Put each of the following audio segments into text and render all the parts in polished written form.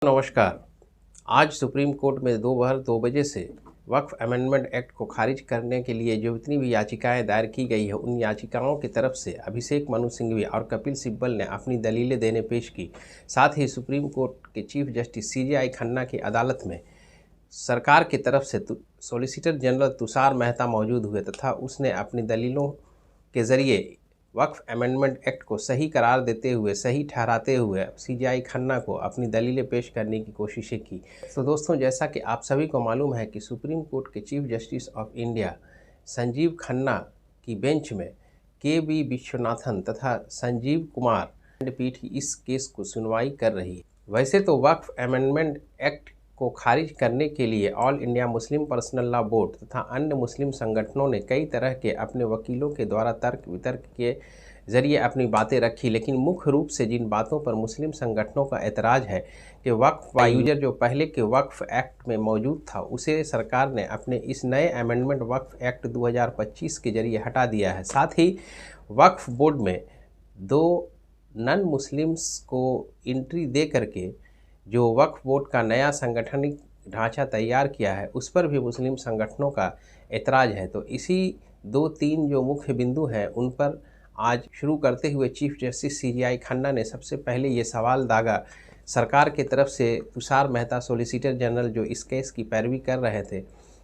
नमस्कार। आज supreme court में दोपहर 2 बजे से वक्फ अमेंडमेंट एक्ट को खारिज करने के लिए जो जितनी भी याचिकाएं दायर की गई है, उन याचिकाओं की तरफ से अभिषेक मनु सिंघवी और कपिल सिब्बल ने अपनी दलीलें देने पेश की। साथ ही सुप्रीम कोर्ट के चीफ जस्टिस CJI खन्ना की अदालत में सरकार की तरफ से सॉलिसिटर जनरल तुषार मेहता मौजूद हुए तथा उसने अपनी दलीलों के ज़रिए वक्फ अमेंडमेंट एक्ट को सही करार देते हुए, सही ठहराते हुए CJI खन्ना को अपनी दलीलें पेश करने की कोशिशें की। तो दोस्तों, जैसा कि आप सभी को मालूम है कि सुप्रीम कोर्ट के chief justice of India Sanjeev Khanna की बेंच में KB विश्वनाथन तथा संजीव कुमार खंडपीठ इस केस को सुनवाई कर रही है। वैसे तो वक्फ अमेंडमेंट एक्ट को खारिज करने के लिए all India Muslim personal law board तथा अन्य मुस्लिम संगठनों ने कई तरह के अपने वकीलों के द्वारा तर्क वितर्क के जरिए अपनी बातें रखी, लेकिन मुख्य रूप से जिन बातों पर मुस्लिम संगठनों का एतराज़ है कि वक्फ यूजर जो पहले के वक्फ एक्ट में मौजूद था, उसे सरकार ने अपने इस नए अमेंडमेंट वक्फ एक्ट 2025 के जरिए हटा दिया है। साथ ही वक्फ बोर्ड में 2 नॉन मुस्लिम्स को एंट्री दे करके जो वक्फ बोर्ड का नया संगठनिक ढांचा तैयार किया है, उस पर भी मुस्लिम संगठनों का एतराज़ है। तो इसी 2-3 जो मुख्य बिंदु हैं, उन पर आज शुरू करते हुए चीफ जस्टिस CJI खन्ना ने सबसे पहले ये सवाल दागा सरकार की तरफ से। तुषार मेहता सॉलिसिटर जनरल जो इस केस की पैरवी कर रहे थे,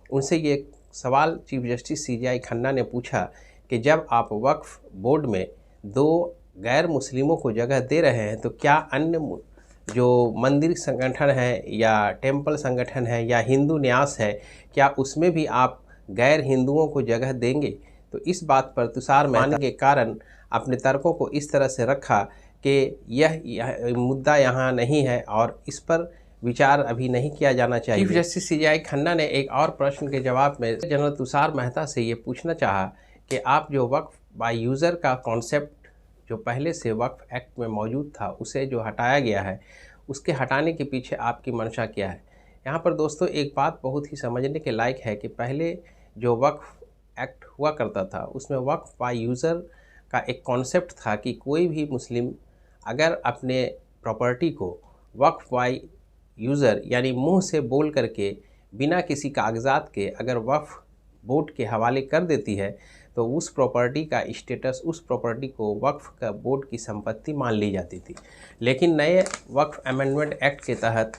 उनसे ये सवाल चीफ जस्टिस CJI खन्ना ने पूछा कि जब आप वक्फ बोर्ड में 2 गैर मुस्लिमों को जगह दे रहे हैं, तो क्या अन्य जो मंदिर संगठन है या टेंपल संगठन है या हिंदू न्यास है, क्या उसमें भी आप गैर हिंदुओं को जगह देंगे? तो इस बात पर तुषार मेहता के कारण अपने तर्कों को इस तरह से रखा कि यह मुद्दा यहाँ नहीं है और इस पर विचार अभी नहीं किया जाना चाहिए। चीफ जस्टिस CJI खन्ना ने एक और प्रश्न के जवाब में जनरल तुषार मेहता से ये पूछना चाहा कि आप जो वक्फ बाय यूज़र का कॉन्सेप्ट जो पहले से वक्फ एक्ट में मौजूद था, उसे जो हटाया गया है, उसके हटाने के पीछे आपकी मंशा क्या है? यहाँ पर दोस्तों एक बात बहुत ही समझने के लायक है कि पहले जो वक्फ एक्ट हुआ करता था, उसमें वक्फ बाय यूज़र का एक कॉन्सेप्ट था कि कोई भी मुस्लिम अगर अपने प्रॉपर्टी को वक्फ बाय यूज़र यानी मुंह से बोल करके बिना किसी कागजात के अगर वक्फ बोर्ड के हवाले कर देती है, तो उस प्रॉपर्टी का स्टेटस, उस प्रॉपर्टी को वक्फ का बोर्ड की संपत्ति मान ली जाती थी। लेकिन नए वक्फ अमेंडमेंट एक्ट के तहत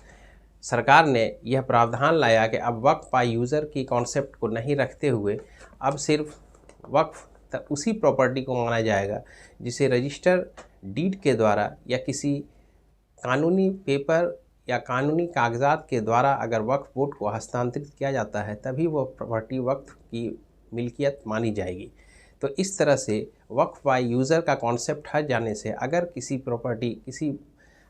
सरकार ने यह प्रावधान लाया कि अब वक्फ बाय यूज़र की कॉन्सेप्ट को नहीं रखते हुए अब सिर्फ वक्फ उसी प्रॉपर्टी को माना जाएगा जिसे रजिस्टर डीड के द्वारा या किसी कानूनी पेपर या कानूनी कागजात के द्वारा अगर वक्फ बोर्ड को हस्तांतरित किया जाता है, तभी वह प्रॉपर्टी वक्फ की मिल्कियत मानी जाएगी। तो इस तरह से वक्फ बाय यूज़र का कॉन्सेप्ट हट जाने से अगर किसी प्रॉपर्टी, किसी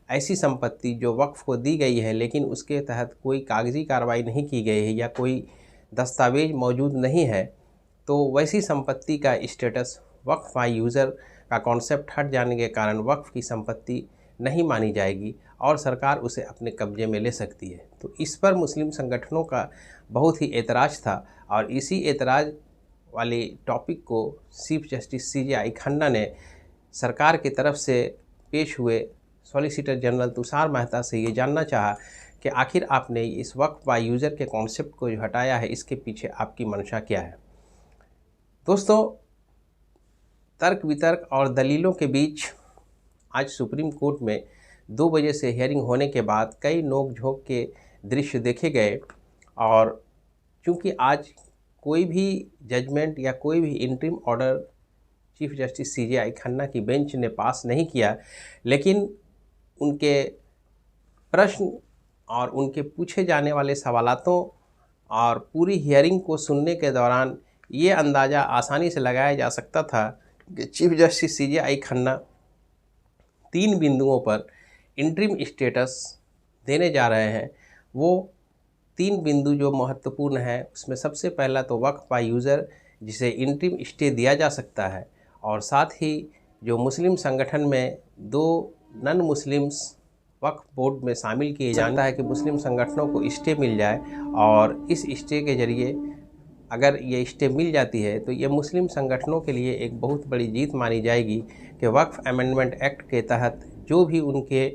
ऐसी संपत्ति जो वक्फ को दी गई है लेकिन उसके तहत कोई कागजी कार्रवाई नहीं की गई है या कोई दस्तावेज मौजूद नहीं है, तो वैसी संपत्ति का स्टेटस वक्फ बाय यूज़र का कॉन्सेप्ट हट जाने के कारण वक्फ की संपत्ति नहीं मानी जाएगी और सरकार उसे अपने कब्जे में ले सकती है। तो इस पर मुस्लिम संगठनों का बहुत ही एतराज़ था और इसी एतराज़ वाले टॉपिक को चीफ जस्टिस CJI खन्ना ने सरकार की तरफ से पेश हुए सॉलिसिटर जनरल तुषार मेहता से ये जानना चाहा कि आखिर आपने इस वक्फ बाय यूज़र के कॉन्सेप्ट को जो हटाया है, इसके पीछे आपकी मंशा क्या है? दोस्तों, तर्क वितर्क और दलीलों के बीच आज सुप्रीम कोर्ट में 2 बजे से हियरिंग होने के बाद कई नोक झोंक के दृश्य देखे गए और चूँकि आज कोई भी जजमेंट या कोई भी interim order chief justice CJI Khanna की बेंच ने पास नहीं किया, लेकिन उनके प्रश्न और उनके पूछे जाने वाले सवालातों और पूरी हियरिंग को सुनने के दौरान ये अंदाज़ा आसानी से लगाया जा सकता था कि चीफ जस्टिस CJI खन्ना 3 बिंदुओं पर इंटरिम स्टेटस देने जा रहे हैं। वो 3 बिंदु जो महत्वपूर्ण है, उसमें सबसे पहला तो वक्फ बाय यूज़र जिसे इंटरिम स्टे दिया जा सकता है, और साथ ही जो मुस्लिम संगठन में 2 नॉन मुस्लिम्स वक्फ बोर्ड में शामिल किए जाता है कि मुस्लिम संगठनों को स्टे मिल जाए और इस स्टे के ज़रिए अगर ये स्टे मिल जाती है तो ये मुस्लिम संगठनों के लिए एक बहुत बड़ी जीत मानी जाएगी कि वक्फ अमेंडमेंट एक्ट के तहत जो भी उनके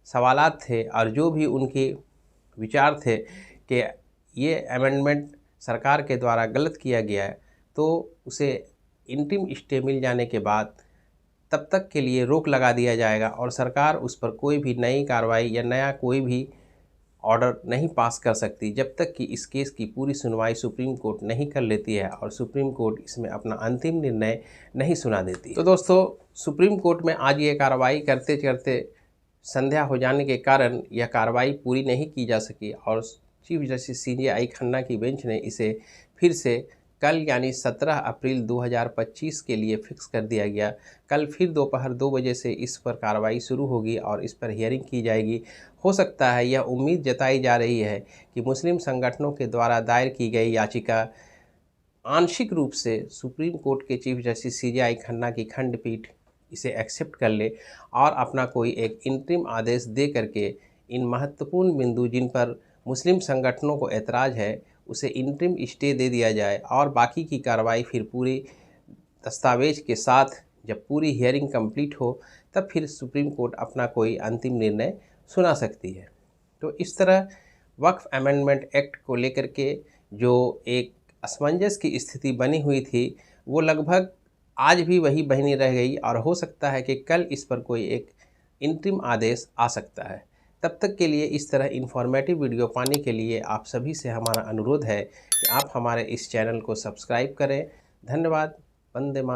सवालात थे और जो भी उनके विचार थे कि ये अमेंडमेंट सरकार के द्वारा गलत किया गया है, तो उसे इंटरिम स्टे मिल जाने के बाद तब तक के लिए रोक लगा दिया जाएगा और सरकार उस पर कोई भी नई कार्रवाई या नया कोई भी ऑर्डर नहीं पास कर सकती जब तक कि इस केस की पूरी सुनवाई सुप्रीम कोर्ट नहीं कर लेती है और सुप्रीम कोर्ट इसमें अपना अंतिम निर्णय नहीं सुना देती। तो दोस्तों, सुप्रीम कोर्ट में आज ये कार्रवाई करते करते संध्या हो जाने के कारण यह कार्रवाई पूरी नहीं की जा सकी और चीफ जस्टिस CJI खन्ना की बेंच ने इसे फिर से कल यानी 17 अप्रैल 2025 के लिए फिक्स कर दिया गया। कल फिर दोपहर 2 बजे से इस पर कार्रवाई शुरू होगी और इस पर हियरिंग की जाएगी। हो सकता है, यह उम्मीद जताई जा रही है कि मुस्लिम संगठनों के द्वारा दायर की गई याचिका आंशिक रूप से सुप्रीम कोर्ट के चीफ जस्टिस CJI खन्ना की खंडपीठ इसे एक्सेप्ट कर ले और अपना कोई एक इंटरिम आदेश दे करके इन महत्वपूर्ण बिंदु जिन पर मुस्लिम संगठनों को ऐतराज़ है उसे इंटरिम स्टे दे दिया जाए और बाकी की कार्रवाई फिर पूरी दस्तावेज के साथ जब पूरी हियरिंग कंप्लीट हो तब फिर सुप्रीम कोर्ट अपना कोई अंतिम निर्णय सुना सकती है। तो इस तरह वक्फ अमेंडमेंट एक्ट को लेकर के जो एक असमंजस की स्थिति बनी हुई थी वो लगभग आज भी वही बनी रह गई और हो सकता है कि कल इस पर कोई एक इंटरिम आदेश आ सकता है। तब तक के लिए इस तरह इन्फॉर्मेटिव वीडियो पाने के लिए आप सभी से हमारा अनुरोध है कि आप हमारे इस चैनल को सब्सक्राइब करें। धन्यवाद। वंदे मातरम।